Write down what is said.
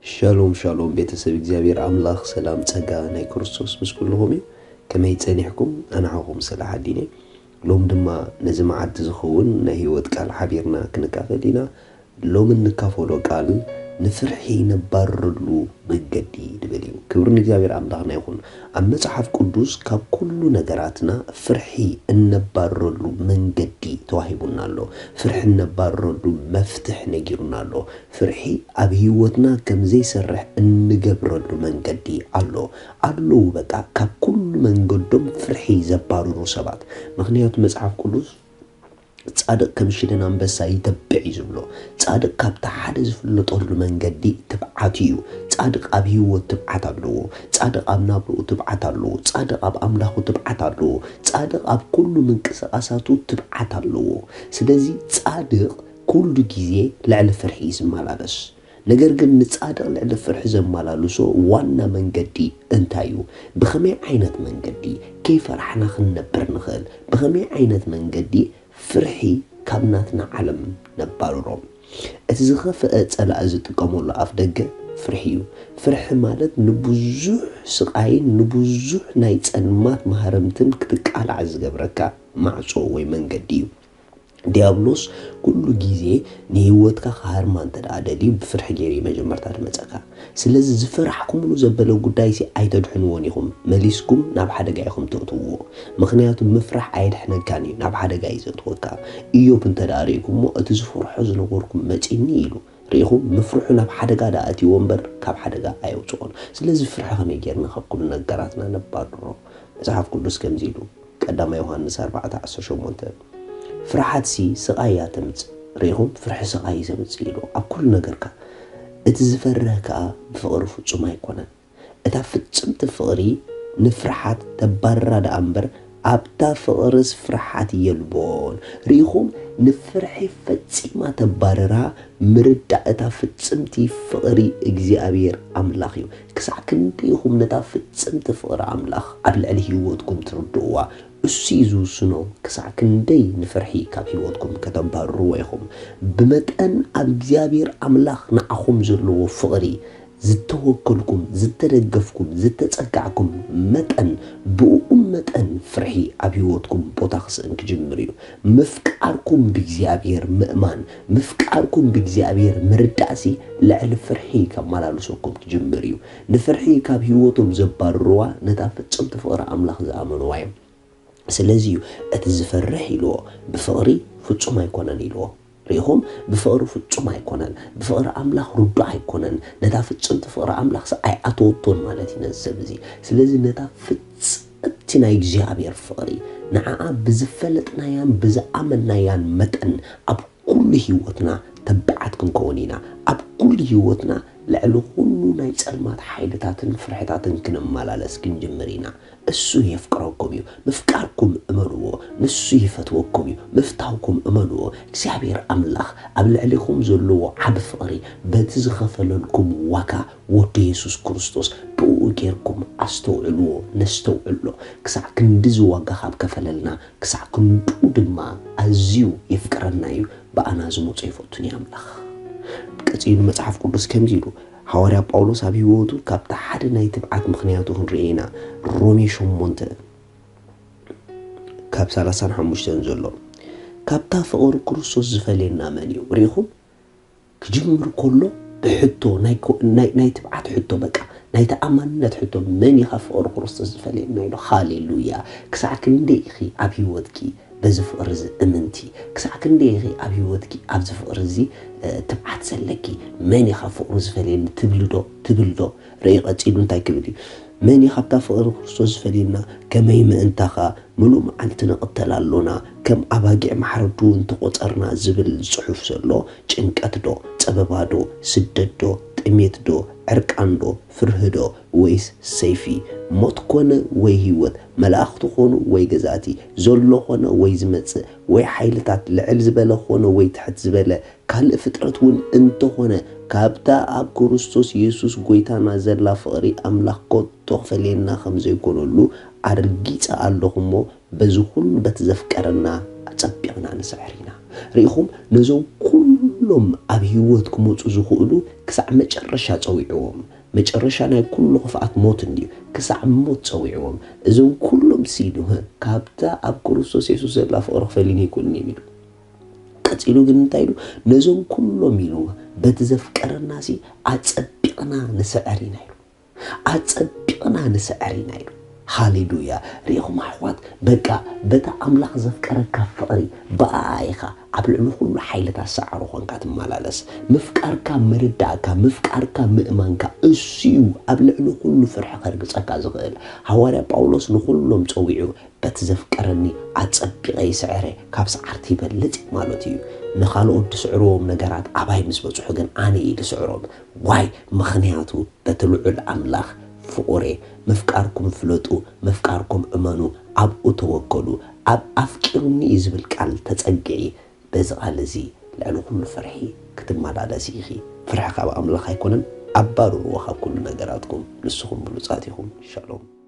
شالوم شالوم بيتسب اغزابير املاخ سلام ጸጋ ናይ ክርስቶስ ምስ ኩልኩም እዩ ከመይ ጸኒሕኩም ኣናዓኹም ሰላሕ ኣዲነ ሎም ድማ ነዚ መዓልቲ ዝኸውን ናይ ህይወት ቃል ሓቢርና ክንካፈል ኢና ሎም እንካፈሎ ቃል ንፍርሒ ነባረሉ መንገዲ ድብል እዩ ክብርን እግዚአብሔር አምላክና ይኹን ኣብ መጽሐፍ ቅዱስ ካብ ኩሉ ነገራትና ፍርሒ እንባረሉ መንገዲ ተዋሂቡና ኣሎ ፍርሒ እንባረሉ መፍትሕ ነጊሩና ኣሎ ፍርሒ ኣብ ህይወትና ከም ዘይሰርሕ እንገብረሉ መንገዲ ኣሎ በቃ ካብ ኩሉ መንገዶም ፍርሒ ዘባረሩ ሰባት ምክንያቱ መጽሐፍ ቅዱስ ጻድቅ ከም ሽደን አንበሳ ይተብዕ ይዝብሎ ጻድቅ ካብታ ሓደ ዝፍለጠሉ መንገዲ ትብዓት እዩ ጻድቅ ኣብ ህይወት ትብዓት ኣለዎ ጻድቅ ኣብ ናብርኡ ትብዓት ኣለዎ ጻድቅ ኣብ ኣምላኹ ትብዓት ኣለዎ ጻድቅ ኣብ ኩሉ ምንቅስቃሳቱ ትብዓት ኣለዎ ስለዚ ጻድቅ ኩሉ ግዜ ልዕሊ ፍርሒ ዝመላለስ ነገር ግን ንጻድቅ ልዕሊ ፍርሒ ዘመላልሶ ዋና መንገዲ እንታይ እዩ ብኸመይ ዓይነት መንገዲ ከይፈርሕና ክንነብር ንኽእል ብኸመይ ዓይነት መንገዲ ፍርሒ ካብናትና ዓለም ነባረሮም እቲ ዝኸፍአ ጸላእ ዝጥቀመሉ ኣፍ ደገ ፍርሒ እዩ ፍርሒ ማለት ንብዙሕ ስቃይን ንብዙሕ ናይ ጸልማት ማህረምትን ክትቃላዕ ዝገብረካ ማዕጾ ወይ መንገዲ እዩ ዲያብሎስ ኩሉ ጊዜ ንህይወትካ ካርማ እንተዳደሊ ብፍርሒ ገይሪ መጀመርታ ድመጸካ ስለዚ ዝፈራሕኩምሉ ዘበለ ጉዳይ ሲ ኣይተድሕንዎን ኢኹም መሊስኩም ናብ ሓደጋ ኢኹም ትእትዎ ምክንያቱ ምፍራሕ ኣይድሕነካን እዩ ናብ ሓደጋ ይዘትወካ ኢዮብ እንተዳሪኩሞ እቲ ዝፈርሖ ዝነበርኩም መጪኒ ኢሉ ሪኢኹም ምፍርሑ ናብ ሓደጋ ዳኣትይዎ እምበር ካብ ሓደጋ ኣይውፅኦን ስለዚ ፍርሒ ከመይ ጌርና ካብ ኩሉ ነገራትና ነባርሮ መጽሓፍ ቅዱስ ከምዚ ኢሉ ቀዳማይ ዮሐንስ 4:18 ፍርሓት ሲ ስቃያ ተምጽ ሪኢኹም ፍርሒ ስቃይ ዘምጽ ኢሉ ኣብ ኩሉ ነገርካ እቲ ዝፈርህካ ብፍቕሪ ፍጹም ኣይኮነን እታ ፍጽምቲ ፍቕሪ ንፍርሓት ተባረራ ዳ እምበር ኣብታ ፍቕርስ ፍርሓት የልቦን ሪኢኹም ንፍርሒ ፈጺማ ተባረራ ምርዳእ እታ ፍጽምቲ ፍቕሪ እግዚአብሔር ኣምላኽ እዩ ክሳዕ ክንደይ ኢኹም ነታ ፍጽምቲ ፍቕሪ ኣምላኽ ኣብ ልዕሊ ህይወትኩም ትርድእዋ እሱ ይዝውስኖ ክሳዕ ክንደይ ንፍርሒ ካብ ህይወትኩም ከተባርሩ ኢኹም ብመጠን ኣብ እግዚአብሔር ኣምላኽ ንዓኹም ዘለዎ ፍቕሪ ዝተወከልኩም ዝተደገፍኩም ዝተጸጋዕኩም መጠን ብኡኡ መጠን ፍርሒ ኣብ ህይወትኩም ቦታ ክስእን ክጅምር እዩ ምፍቃርኩም ብእግዚአብሔር ምእማን ምፍቃርኩም ብእግዚአብሔር ምርዳእሲ ልዕሊ ፍርሒ ከመላልሰኩም ክጅምር እዩ ንፍርሒ ካብ ህይወቶም ዘባርሩዋ ነታ ፍጽምቲ ፍቕሪ ኣምላኽ ዝኣመኑዋ እዮም ስለዚ እቲ ዝፈርሕ ኢልዎ ብፍቕሪ ፍጹም ኣይኮነን ኢልዎ ሪኢኹም ብፍቕሪ ፍጹም ኣይኮነን ብፍቕሪ ኣምላኽ ርዱእ ኣይኮነን ነታ ፍጽምቲ ፍቕሪ ኣምላኽ ኣይኣተወቶን ማለት ይነዘብ እዚ ስለዚ ነታ ፍጽምቲ ናይ እግዚአብሔር ፍቕሪ ንዓኣ ብዝፈለጥናያን ብዝኣመናያን መጠን ኣብ ኩሉ ህይወትና ተባዓት ክንከውን ኢና ኣብ ኩሉ ህይወትና ልዕሊ ኩሉ ናይ ጸልማት ሓይልታትን ፍርሕታትን ክንመላለስ ክንጅምር ኢና እሱ የፍቅረኩም እዩ ምፍቃርኩም እመንዎ ንሱ ይፈትወኩም እዩ ምፍታውኩም እመንዎ እግዚአብሔር ኣምላኽ ኣብ ልዕሊኩም ዘለዎ ዓብ ፍቕሪ በቲ ዝኸፈለልኩም ዋጋ ወዲ ኢየሱስ ክርስቶስ ብኡ ጌርኩም ኣስተውዕልዎ ነስተውዕሎ ክሳዕ ክንዲ ዝዋጋ ካብ ከፈለልና ክሳዕ ክንዱ ድማ ኣዝዩ ይፍቅረና እዩ በኣና ዝመፁ ይፈቱን እዩ ኣምላኽ ቀፂሉ መጽሐፍ ቅዱስ ከምዚ ኢሉ ሐዋርያ ጳውሎስ ኣብ ህይወቱ ካብታ ሓደ ናይ ትብዓት ምኽንያቱ ክንርኢና ሮሜ 8 ካብ 35 ዘሎ ካብታ ፍቕሪ ክርስቶስ ዝፈልየና መን እዩ ሪኢኹም ክጅምር ከሎ ብሕቶ ናይ ትብዓት ሕቶ በቃ ናይ ተኣማንነት ሕቶ መን ኢኻ ፍቕሪ ክርስቶስ ዝፈልየና ኢሉ ሃሌሉያ ክሳዕ ክንደይ ኢኺ ኣብ ህይወትኪ በዚ ፍቕሪ ዝእምንቲ ክሳዕ ክንደይ ኢኺ ኣብ ህይወትኪ ኣብ ዝፍቕሪ እዚ ትብዓት ዘለኪ መን ኢኻ ፍቕሪ ዝፈልየኒ ትብልዶ ርኢ ቀፂሉ እንታይ ክብል እዩ መን ኢኻ ኣብታ ፍቕሪ ክርስቶስ ዝፈልየና ከመይ ምእንታኻ ምሉእ መዓልቲ ንቕተል ኣሎና ከም ኣባጊዕ ማሕረዱ እንተቆፀርና ዝብል ጽሑፍ ዘሎ ጭንቀት ዶ ፀበባ ዶ ስደት ዶ ጥሜት ዶ ዕርቃን ዶ ፍርህ ዶ ወይስ ሰይፊ ሞት ኮነ ወይ ህይወት መላእኽቲ ኾኑ ወይ ገዛእቲ ዘሎ ኾነ ወይ ዝመጽእ ወይ ሓይልታት ልዕል ዝበለ ኾነ ወይ ትሕት ዝበለ ካልእ ፍጥረት እውን እንተኾነ ካብታ ኣብ ክርስቶስ ኢየሱስ ጎይታና ዘላ ፍቕሪ ኣምላኽ ኮቶ ክፈልየና ከም ዘይኮነሉ ኣርጊጸ ኣለኹሞ በዚ ኩሉ በቲ ዘፍቀረና ኣጸቢቕና ንስዕር ኢና ሪኢኹም ነዞም ኩሉ كلهم أبهيوتكم وتزخولو كسع مجرشة تصويعهم مجرشة كل خفعت موت دي كسع موت تصويعهم إذن كلهم سيدوها كابتا أب كريستوس يسوع الله فقر فليني كل نيميلو قتيلو جنتايلو نزون كلهم ميلو بتذكر الناس أتصبقنا نسأرينا أتصبقنا هاليلويا ريهم أحوات بقى بتا أملاق زفكرك فقري بايخا عبلعنو كل حيلة السعر وخانكات مالالس مفكارك مرداك مفكارك مئمانك اسيو عبلعنو كل فرح خارج ساكا زغل حواري باولوس نخلهم تويعو بتزفكرني أتصبقي سعري كابس عرتي بلتي مالوتيو نخالو تسعروهم نقرات عباي مسبوصو حقن آني تسعروهم واي مخنياتو بتلعو الأملاق فقري مفكاركم فلوتو مفكاركم امانو ابو توكلوا اب افكرني يزبل قال تصقعي بزقال زي لانه كل فرحي كتمالالسي خي فرحك اب املاخ يكونن ابارو وخا كل نغراتكم نسخم بلصاتيكم شالوم